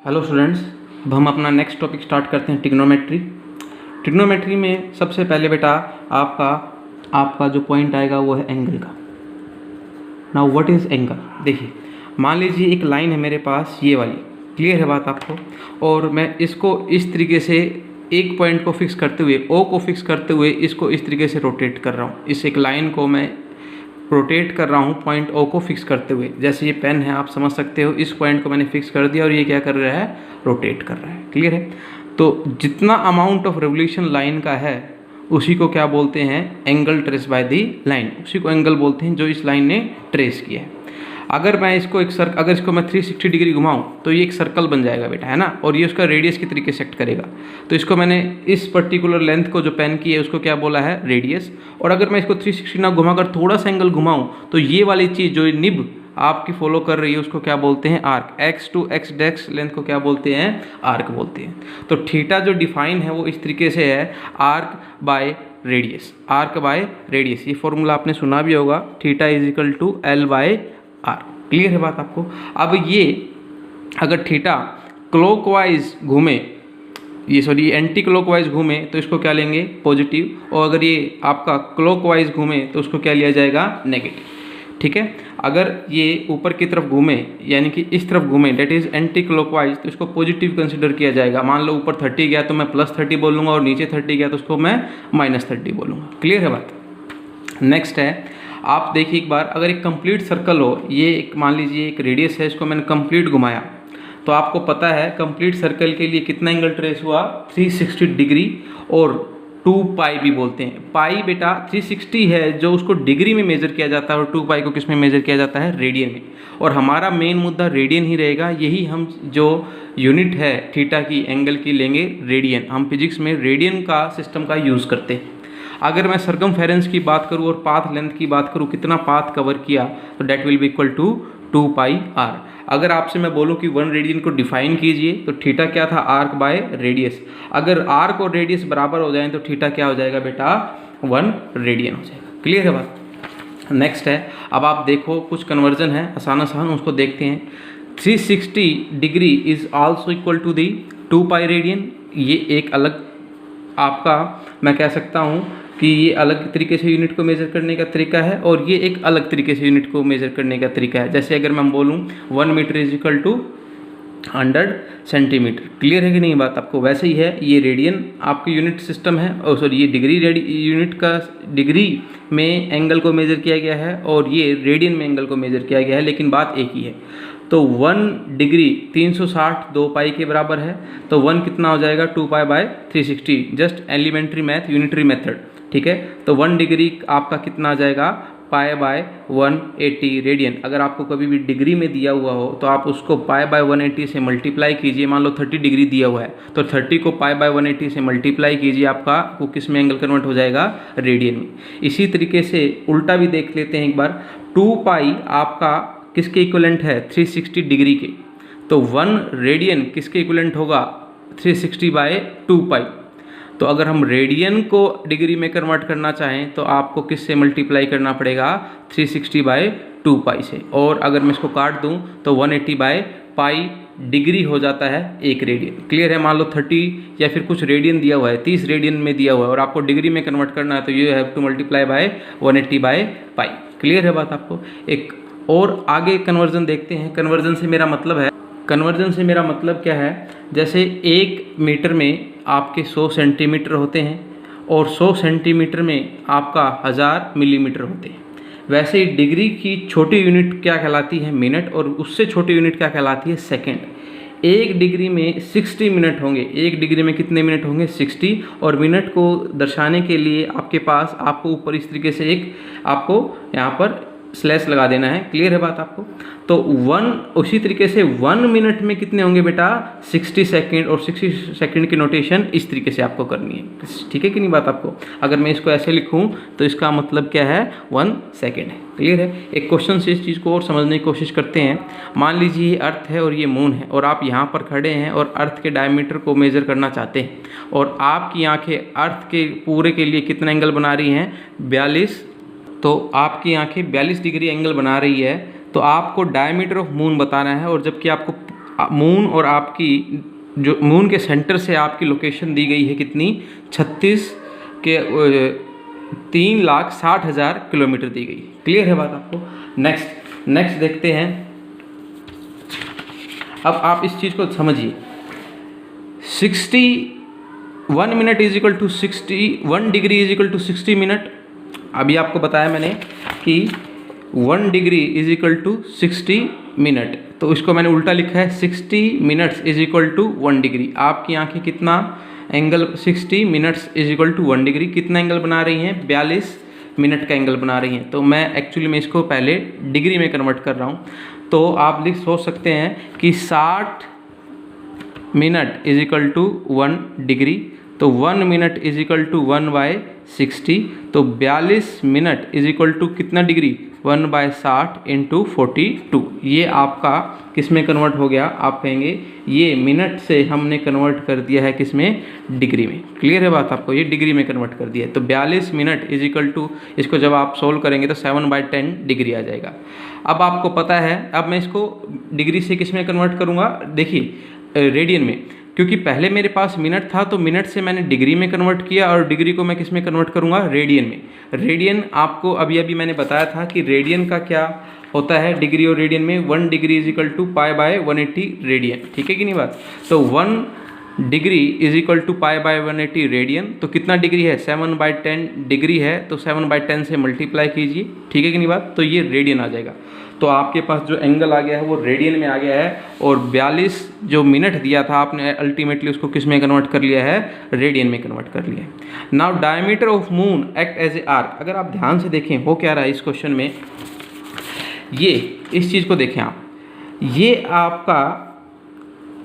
Hello students, अब हम अपना नेक्स्ट टॉपिक स्टार्ट करते हैं ट्रिग्नोमेट्री। ट्रिग्नोमेट्री में सबसे पहले बेटा आपका जो पॉइंट आएगा वो है एंगल का। Now what is angle? देखिए, मान लीजिए एक लाइन है मेरे पास, ये वाली। क्लियर है बात आपको? और मैं इसको इस तरीके से एक पॉइंट को फिक्स करते हुए, ओ को फिक्स करते हुए इसको इस तरीके से रोटेट कर रहा हूँ। इस एक लाइन को मैं रोटेट कर रहा हूँ पॉइंट ओ को फिक्स करते हुए। जैसे ये पेन है, आप समझ सकते हो, इस पॉइंट को मैंने फिक्स कर दिया और ये क्या कर रहा है? रोटेट कर रहा है। क्लियर है? तो जितना अमाउंट ऑफ रेवोल्यूशन लाइन का है उसी को क्या बोलते हैं? Angle trace by the line. उसी को एंगल बोलते हैं जो इस लाइन ने ट्रेस किया है। अगर मैं इसको अगर इसको मैं 360 डिग्री घुमाऊं तो ये एक सर्कल बन जाएगा बेटा, है ना। और ये उसका रेडियस के तरीके से एक्ट करेगा। तो इसको मैंने इस पर्टिकुलर लेंथ को जो पेन की है उसको क्या बोला है? रेडियस। और अगर मैं इसको 360 ना घुमाकर थोड़ा सा एंगल घुमाऊं तो ये वाली चीज़ जो निब आपकी फॉलो कर रही है उसको क्या बोलते हैं? आर्क। एक्स टू एक्स डेक्स लेंथ को क्या बोलते हैं? आर्क बोलते हैं। तो थीटा जो डिफाइन है वो इस तरीके से है, arc by radius. Arc by radius, ये फॉर्मूला आपने सुना भी होगा, theta is equal to l by r. Clear है बात आपको? अब ये अगर थीटा क्लॉकवाइज घूमे, एंटी क्लॉकवाइज घूमे तो इसको क्या लेंगे? पॉजिटिव। और अगर ये आपका क्लॉकवाइज घूमे तो उसको क्या लिया जाएगा? नेगेटिव। ठीक है। अगर ये ऊपर की तरफ घूमे यानी कि इस तरफ घूमे, डेट इज एंटी क्लॉकवाइज, तो इसको पॉजिटिव कंसिडर किया जाएगा। मान लो ऊपर 30 गया तो मैं +30 बोलूँगा और नीचे 30 गया तो उसको मैं -30 बोलूँगा। क्लियर है बात? नेक्स्ट है, आप देखिए एक बार, अगर एक कंप्लीट सर्कल हो, ये एक मान लीजिए एक रेडियस है, इसको मैंने कंप्लीट घुमाया तो आपको पता है कंप्लीट सर्कल के लिए कितना एंगल ट्रेस हुआ? 360 डिग्री। और 2 पाई भी बोलते हैं। पाई बेटा 360 है जो उसको डिग्री में मेजर किया जाता है, और 2 पाई को किस में मेजर किया जाता है? रेडियन में। और हमारा मेन मुद्दा रेडियन ही रहेगा। यही हम जो यूनिट है थीटा की, एंगल की, लेंगे रेडियन। हम फिजिक्स में रेडियन का सिस्टम का यूज़ करते हैं। अगर मैं सरकमफेरेंस की बात करूँ और पाथ लेंथ की बात करूँ, कितना पाथ कवर किया, तो that will be equal to 2 pi r. अगर आपसे मैं बोलूँ कि 1 रेडियन को डिफाइन कीजिए तो थीटा क्या था? Arc by radius. अगर आर्क और रेडियस बराबर हो जाएं तो थीटा क्या हो जाएगा बेटा? 1 रेडियन हो जाएगा। क्लियर है बात? नेक्स्ट है, अब आप देखो कुछ कन्वर्जन है आसान उसको देखते हैं। 360 degree is also equal to the 2 pi radian. ये एक अलग आपका, मैं कह सकता हूँ कि ये अलग तरीके से यूनिट को मेज़र करने का तरीका है, और ये एक अलग तरीके से यूनिट को मेज़र करने का तरीका है। जैसे अगर मैं बोलूँ 1 metre is equal to 100 centimetre. क्लियर है कि नहीं बात आपको? वैसे ही है, ये रेडियन आपकी यूनिट सिस्टम है, और सॉरी ये डिग्री यूनिट का डिग्री में एंगल को मेज़र किया गया है, और ये रेडियन में एंगल को मेज़र किया गया है, लेकिन बात एक ही है। तो 1 डिग्री 360 2 पाई के बराबर है, तो 1 कितना हो जाएगा? 2 pi by 360। Just elementary math, unitary method. ठीक है। तो 1 डिग्री आपका कितना आ जाएगा? Pi by 180 radian. अगर आपको कभी भी डिग्री में दिया हुआ हो तो आप उसको पाई बाय 180 से मल्टीप्लाई कीजिए। मान लो 30 डिग्री दिया हुआ है तो 30 को पाई बाय 180 से मल्टीप्लाई कीजिए, आपका वो किस में एंगल कन्वर्ट हो जाएगा? रेडियन में। इसी तरीके से उल्टा भी देख लेते हैं एक बार। 2 पाई आपका किसके इक्वलेंट है? 360 डिग्री के। तो 1 रेडियन किसके इक्वलेंट होगा? 360 बाय 2 पाई। तो अगर हम रेडियन को डिग्री में कन्वर्ट करना चाहें तो आपको किस से मल्टीप्लाई करना पड़ेगा? 360 बाय 2 पाई से। और अगर मैं इसको काट दूं तो 180 बाय पाई डिग्री हो जाता है 1 रेडियन। क्लियर है? मान लो 30 या फिर कुछ रेडियन दिया हुआ है, 30 रेडियन में दिया हुआ है, और आपको डिग्री में कन्वर्ट करना है तो you have to multiply by 180 by pi. Clear है बात आपको? एक और आगे कन्वर्जन देखते हैं। कन्वर्जन से मेरा मतलब क्या है? जैसे 1 मीटर में आपके 100 सेंटीमीटर होते हैं, और 100 सेंटीमीटर में आपका 1000 मिलीमीटर होते हैं। वैसे ही डिग्री की छोटी यूनिट क्या कहलाती है? मिनट। और उससे छोटी यूनिट क्या कहलाती है? सेकंड। 1 डिग्री में 60 मिनट होंगे। 1 डिग्री में कितने मिनट होंगे? 60। और मिनट को दर्शाने के लिए आपको ऊपर इस तरीके से एक आपको यहाँ पर स्लैश लगा देना है। क्लियर है बात आपको? तो 1 उसी तरीके से 1 मिनट में कितने होंगे बेटा? 60 सेकेंड। और 60 सेकेंड की नोटेशन इस तरीके से आपको करनी है। ठीक है कि नहीं बात आपको? अगर मैं इसको ऐसे लिखूं तो इसका मतलब क्या है? 1 सेकेंड है। क्लियर है? एक क्वेश्चन से इस चीज़ को और समझने की कोशिश करते हैं। मान लीजिए ये अर्थ है और ये मून है, और आप यहाँ पर खड़े हैं और अर्थ के डायमीटर को मेज़र करना चाहते हैं, और आपकी आँखें अर्थ के पूरे के लिए कितना एंगल बना रही हैं? 42। तो आपकी आंखें 42 डिग्री एंगल बना रही है, तो आपको डायमीटर ऑफ मून बताना है। और जबकि आपको मून और आपकी जो मून के सेंटर से आपकी लोकेशन दी गई है कितनी, 36 के 3,60,000 किलोमीटर दी गई। क्लियर है बात आपको। नेक्स्ट देखते हैं। अब आप इस चीज़ को समझिए, 61 minute is equal to 61 degree is equal to 60 minute. अभी आपको बताया मैंने कि 1 degree is equal to 60 minute, तो इसको मैंने उल्टा लिखा है, 60 minutes is equal to 1 degree. आपकी आंखें कितना angle, 60 minutes is equal to 1 degree, कितना एंगल बना रही हैं, 42 मिनट का एंगल बना रही हैं। तो मैं एक्चुअली में इसको पहले डिग्री में कन्वर्ट कर रहा हूँ। तो आप सोच सकते हैं कि 60 minute is equal to 1 degree, तो 1 मिनट इज इक्वल टू 1/60, तो 42 मिनट इज इक्वल टू कितना डिग्री, 1/60 इंटू 42। ये आपका किस में कन्वर्ट हो गया, आप कहेंगे ये मिनट से हमने कन्वर्ट कर दिया है किस में, डिग्री में। क्लियर है बात आपको, ये डिग्री में कन्वर्ट कर दिया है। तो 42 मिनट इज इक्वल टू, इसको जब आप सोल्व करेंगे तो 7/10 डिग्री आ जाएगा। अब आपको पता है, अब मैं इसको डिग्री से किस में कन्वर्ट करूँगा, देखिए रेडियन में, क्योंकि पहले मेरे पास मिनट था तो मिनट से मैंने डिग्री में कन्वर्ट किया और डिग्री को मैं किस में कन्वर्ट करूंगा, रेडियन में। रेडियन आपको अभी मैंने बताया था कि रेडियन का क्या होता है, डिग्री और रेडियन में 1 degree is equal to π/180 radian. ठीक है कि नहीं बात। तो 1 degree is equal to π/180 radian, तो कितना डिग्री है, 7/10 डिग्री है, तो 7/10 से मल्टीप्लाई कीजिए। ठीक है कि नहीं बात, तो ये रेडियन आ जाएगा। तो आपके पास जो एंगल आ गया है वो रेडियन में आ गया है, और 42 जो मिनट दिया था आपने अल्टीमेटली उसको किस में कन्वर्ट कर लिया है, रेडियन में कन्वर्ट कर लिया है। Now diameter of moon act as a arc. अगर आप ध्यान से देखें हो क्या रहा है इस क्वेश्चन में, ये इस चीज़ को देखें आप, ये आपका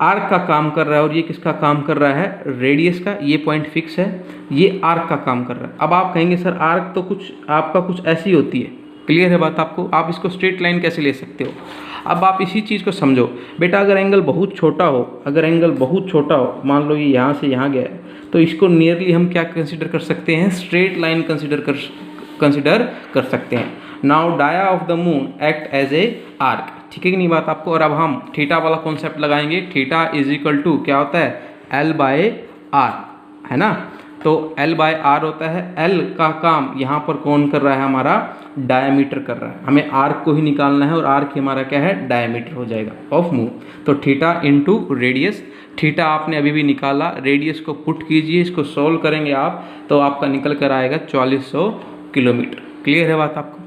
आर्क का काम कर रहा है और ये किसका काम कर रहा है, रेडियस का। ये पॉइंट फिक्स है, ये आर्क का काम कर रहा है। अब आप कहेंगे सर आर्क तो कुछ आपका कुछ ऐसी होती है। क्लियर है बात आपको, आप इसको स्ट्रेट लाइन कैसे ले सकते हो। अब आप इसी चीज़ को समझो बेटा, अगर एंगल बहुत छोटा हो, अगर एंगल बहुत छोटा हो, मान लो ये यहाँ से यहाँ गया है, तो इसको नियरली हम क्या कंसिडर कर सकते हैं, स्ट्रेट लाइन कंसिडर कर सकते हैं। Now dia of the moon act as a arc. ठीक है कि नहीं बात आपको। और अब हम थीटा वाला कॉन्सेप्ट लगाएंगे, थीटा इज इक्वल टू क्या होता है, L/R, है ना। तो L/R होता है, L का काम यहाँ पर कौन कर रहा है, हमारा डायमीटर कर रहा है। हमें आर्क को ही निकालना है और आर्क ही हमारा क्या है, डायमीटर हो जाएगा ऑफ मून। तो थीटा इंटू रेडियस, थीटा आपने अभी भी निकाला, रेडियस को पुट कीजिए, इसको सोल्व करेंगे आप तो आपका निकल कर आएगा 4400 किलोमीटर। क्लियर है बात आपको।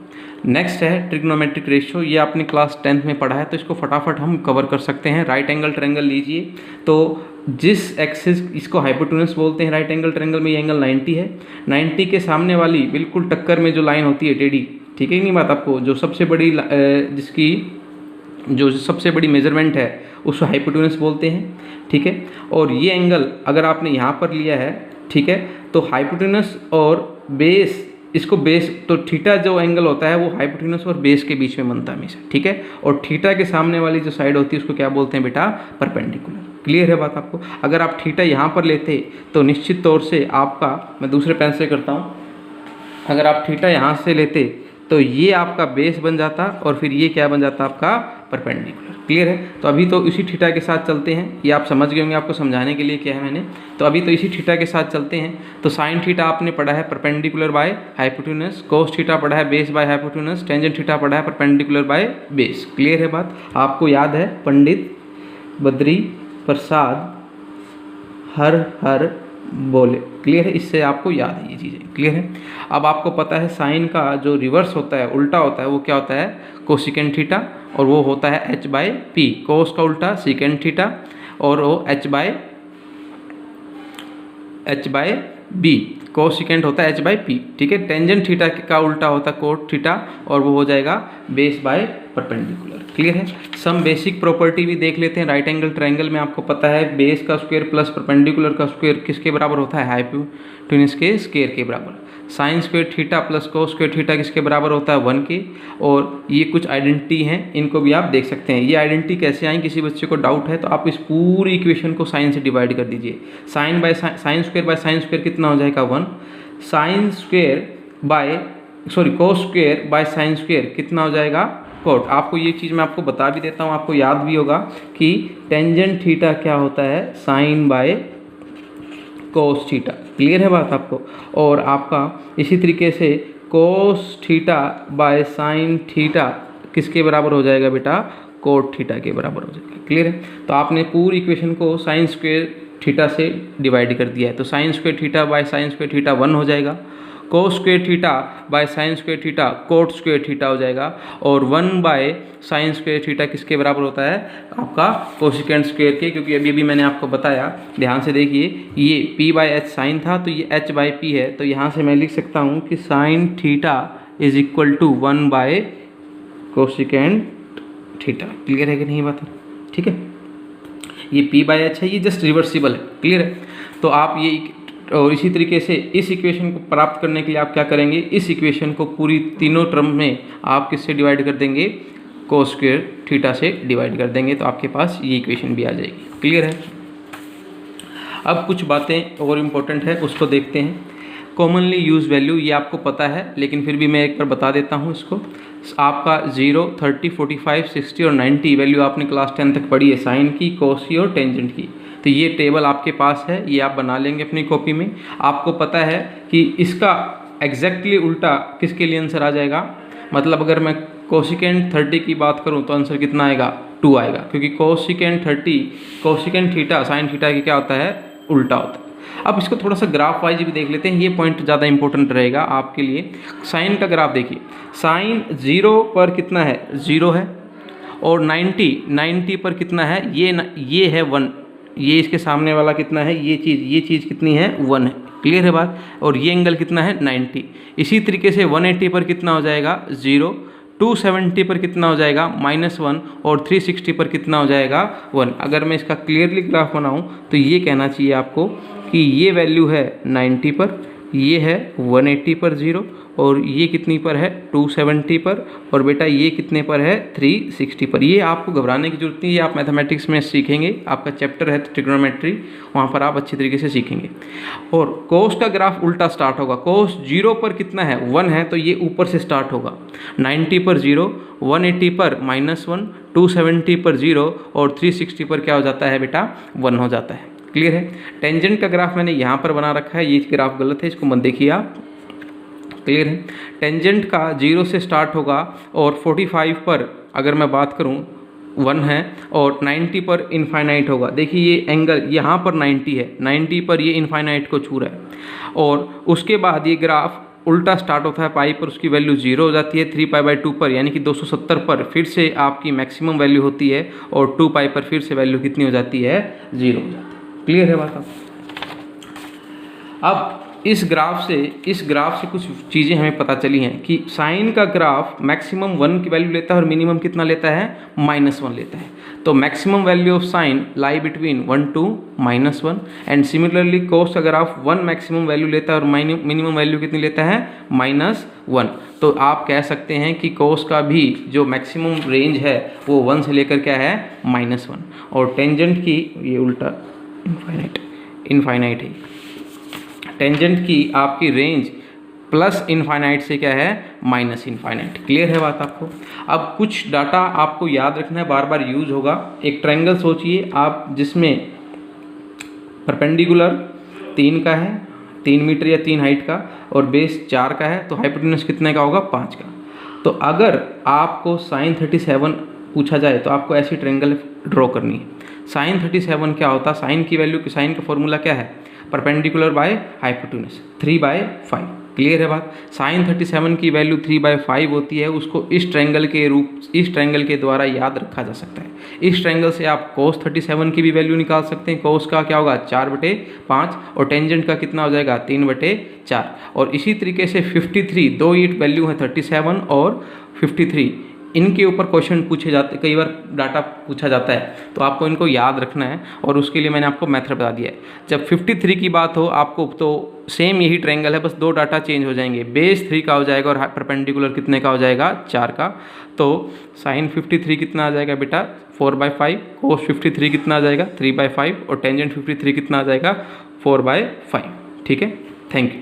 नेक्स्ट है ट्रिग्नोमेट्रिक रेशियो। ये आपने क्लास 10th में पढ़ा है, तो इसको फटाफट हम कवर कर सकते हैं। राइट एंगल ट्रायंगल लीजिए, तो जिस एक्सिस, इसको हाइपोटेन्यूस बोलते हैं राइट एंगल ट्रायंगल में, ये एंगल 90 है। 90 के सामने वाली बिल्कुल टक्कर में जो लाइन होती है टेढ़ी, ठीक है नहीं बात आपको, जो सबसे बड़ी जिसकी जो सबसे बड़ी मेजरमेंट है उसको हाइपोटेन्यूस बोलते हैं। ठीक है, और ये एंगल अगर आपने यहाँ पर लिया है, ठीक है, तो हाइपोटेन्यूस और बेस, इसको बेस, तो थीटा जो एंगल होता है वो हाइपोटेन्यूस और बेस के बीच में बनता है हमेशा। ठीक है, और थीटा के सामने वाली जो साइड होती है उसको क्या बोलते हैं बेटा, परपेंडिकुलर। क्लियर है बात आपको। अगर आप थीटा यहाँ पर लेते तो निश्चित तौर से आपका, मैं दूसरे पेन से करता हूँ, अगर आप थीटा यहाँ से लेते तो ये आपका बेस बन जाता और फिर ये क्या बन जाता आपका, परपेंडिकुलर। क्लियर है। तो अभी तो इसी थीटा के साथ चलते हैं, ये आप समझ गए होंगे, आपको समझाने के लिए क्या है मैंने। तो अभी तो इसी थीटा के साथ चलते हैं। तो साइन थीटा आपने पढ़ा है perpendicular by hypotenuse, cos theta पढ़ा है base by hypotenuse, tangent theta पढ़ा है परपेंडिकुलर बाय बेस। क्लियर है बात आपको। याद है पंडित बद्री प्रसाद हर बोले। क्लियर है, इससे आपको याद है ये चीज़ें। क्लियर है। अब आपको पता है साइन का जो रिवर्स होता है, उल्टा होता है, वो क्या होता है, कोसिकेंट थीटा, और वो होता है h/p। कोस का उल्टा सीकेंट थीटा और वो h/b। कोसिकेंट होता है h/p। ठीक है। टेंजेंट थीटा का उल्टा होता है कोट थीटा और वो हो जाएगा बेस बाय परपेंडिकुलर। क्लियर है। सम बेसिक प्रॉपर्टी भी देख लेते हैं। राइट एंगल ट्रायंगल में आपको पता है बेस का स्क्वायर प्लस परपेंडिकुलर का स्क्वायर किसके बराबर होता है, हाइपोटेन्यूस के स्क्वायर के बराबर। Sine square theta plus cos square theta किसके बराबर होता है, 1 के। और ये कुछ आइडेंटिटी हैं, इनको भी आप देख सकते हैं। ये आइडेंटिटी कैसे आई, किसी बच्चे को डाउट है तो आप इस पूरी इक्वेशन को साइन से डिवाइड कर दीजिए। Sine square by sine square कितना हो जाएगा, 1। Sine square by cos square by sine square कितना हो जाएगा, कोट। आपको ये चीज़ मैं आपको बता भी देता हूँ, आपको याद भी होगा कि टेंजेंट थीटा क्या होता है, sine by cos theta. Clear है बात आपको। और आपका इसी तरीके से cos theta by sine theta किसके बराबर हो जाएगा बेटा, कोट थीटा के बराबर हो जाएगा। क्लियर है। तो आपने पूरी इक्वेशन को साइन स्क्वायर थीटा से डिवाइड कर दिया है, तो sine square theta by sine square theta 1 हो जाएगा, cos square theta by sine square theta coat square theta हो जाएगा, और 1 बाय साइन स्क्वायर थीटा किसके बराबर होता है, आपका कोसिकेंट स्क्वायर के। क्योंकि अभी अभी मैंने आपको बताया, ध्यान से देखिए, ये p बाय एच साइन था तो ये h बाय p है, तो यहाँ से मैं लिख सकता हूँ कि sine theta is equal to 1 by cosecant theta. Clear है कि नहीं बात, ठीक है। ये p बाय एच है, ये जस्ट रिवर्सिबल है। क्लियर है। तो आप ये, और इसी तरीके से इस इक्वेशन को प्राप्त करने के लिए आप क्या करेंगे, इस इक्वेशन को पूरी तीनों टर्म में आप किससे डिवाइड कर देंगे, कोस स्क्वायर थीटा से डिवाइड कर देंगे, तो आपके पास ये इक्वेशन भी आ जाएगी। क्लियर है। अब कुछ बातें और इम्पोर्टेंट है उसको देखते हैं। कॉमनली यूज वैल्यू, ये आपको पता है लेकिन फिर भी मैं एक बार बता देता हूँ इसको। आपका 0, 30, 45, 60 और 90 वैल्यू आपने क्लास 10 तक पढ़ी है, साइन की, कोस की और टेंजेंट की। तो ये टेबल आपके पास है, ये आप बना लेंगे अपनी कॉपी में। आपको पता है कि इसका एग्जैक्टली उल्टा किसके लिए आंसर आ जाएगा, मतलब अगर मैं कोसिकेंट 30 की बात करूं तो आंसर कितना आएगा, 2 आएगा, क्योंकि cosecant 30 cosecant theta sine theta की क्या होता है, उल्टा होता है। अब इसको थोड़ा सा ग्राफ वाइज भी देख लेते हैं, ये पॉइंट ज़्यादा इंपॉर्टेंट रहेगा आपके लिए। साइन का ग्राफ देखिए, साइन 0 पर कितना है, 0 है, और 90 पर कितना है, ये है 1, ये इसके सामने वाला कितना है, ये चीज़ कितनी है, 1 है। क्लियर है बात। और ये एंगल कितना है, 90। इसी तरीके से 180 पर कितना हो जाएगा, 0, 270 पर कितना हो जाएगा, -1, और 360 पर कितना हो जाएगा, 1। अगर मैं इसका क्लियरली ग्राफ बनाऊं तो ये कहना चाहिए आपको कि ये वैल्यू है 90 पर, ये है 180 पर 0, और ये कितनी पर है, 270 पर, और बेटा ये कितने पर है, 360 पर। ये आपको घबराने की जरूरत नहीं है, आप मैथमेटिक्स में सीखेंगे, आपका चैप्टर है ट्रिग्नोमेट्री, वहाँ पर आप अच्छी तरीके से सीखेंगे। और कोस का ग्राफ उल्टा स्टार्ट होगा, कोस 0 पर कितना है, 1 है, तो ये ऊपर से स्टार्ट होगा, 90 पर 0, 180 पर -1, 270 पर 0, और 360 पर क्या हो जाता है बेटा, 1 हो जाता है। क्लियर है। टेंजेंट का ग्राफ मैंने यहाँ पर बना रखा है, ये ग्राफ गलत है, इसको मत देखिए आप। क्लियर है। टेंजेंट का 0 से स्टार्ट होगा, और 45 पर अगर मैं बात करूं 1 है, और 90 पर इनफाइनाइट होगा। देखिए ये एंगल यहाँ पर 90 है, 90 पर ये इनफाइनाइट को छू रहा है, और उसके बाद ये ग्राफ उल्टा स्टार्ट होता है, पाई पर उसकी वैल्यू 0 हो जाती है, 3π/2 पर यानी कि 270 पर फिर से आपकी मैक्सिमम वैल्यू होती है, और 2π पर फिर से वैल्यू कितनी हो जाती है, 0 हो जाती है। क्लियर है बात आप। अब इस ग्राफ से कुछ चीज़ें हमें पता चली हैं कि साइन का ग्राफ मैक्सिमम 1 की वैल्यू लेता है और मिनिमम कितना लेता है, -1 लेता है। तो maximum value of sine lie between 1 to -1, and similarly cos का ग्राफ 1 मैक्सिमम वैल्यू लेता है और मिनिमम वैल्यू कितनी लेता है, -1। तो आप कह सकते हैं कि कोस का भी जो मैक्सिमम रेंज है वो 1 से लेकर क्या है, -1, और टेंजेंट की ये उल्टा इनफाइनाइट है, टेंजेंट की आपकी रेंज प्लस इनफाइनाइट से क्या है, -इनफाइनाइट। क्लियर है बात आपको। अब कुछ डाटा आपको याद रखना है, बार बार यूज होगा। एक ट्रायंगल सोचिए आप, जिसमें परपेंडिकुलर 3 का है, 3 मीटर या 3 हाइट का, और बेस 4 का है, तो हाइपोटेन्यूज कितने का होगा, 5 का। तो अगर आपको साइन 37 पूछा जाए तो आपको ऐसी ट्रायंगल ड्रॉ करनी है। साइन 37 क्या होता है, साइन की वैल्यू, साइन का फॉर्मूला क्या है, परपेंडिकुलर बाय हाइपोटेन्यूज 3/5। क्लियर है बात। साइन 37 की वैल्यू 3/5 होती है, उसको इस ट्रायंगल के द्वारा याद रखा जा सकता है। इस ट्रायंगल से आप कोस 37 की भी वैल्यू निकाल सकते हैं। कोस का क्या होगा, 4/5, और टेंजेंट का कितना हो जाएगा, 3/4। और इसी तरीके से 53, दो ये वैल्यू है 37 और 53, इनके ऊपर क्वेश्चन पूछे जाते, कई बार डाटा पूछा जाता है, तो आपको इनको याद रखना है, और उसके लिए मैंने आपको मेथड बता दिया है। जब 53 की बात हो आपको, तो सेम यही ट्रायंगल है, बस 2 डाटा चेंज हो जाएंगे, बेस 3 का हो जाएगा और परपेंडिकुलर कितने का हो जाएगा, 4 का। तो साइन 53 कितना आ जाएगा बेटा, 4/5, कोस 53 कितना आ जाएगा, 3/5, और टेंजेंट 53 कितना आ जाएगा, 4/5। ठीक है, थैंक यू।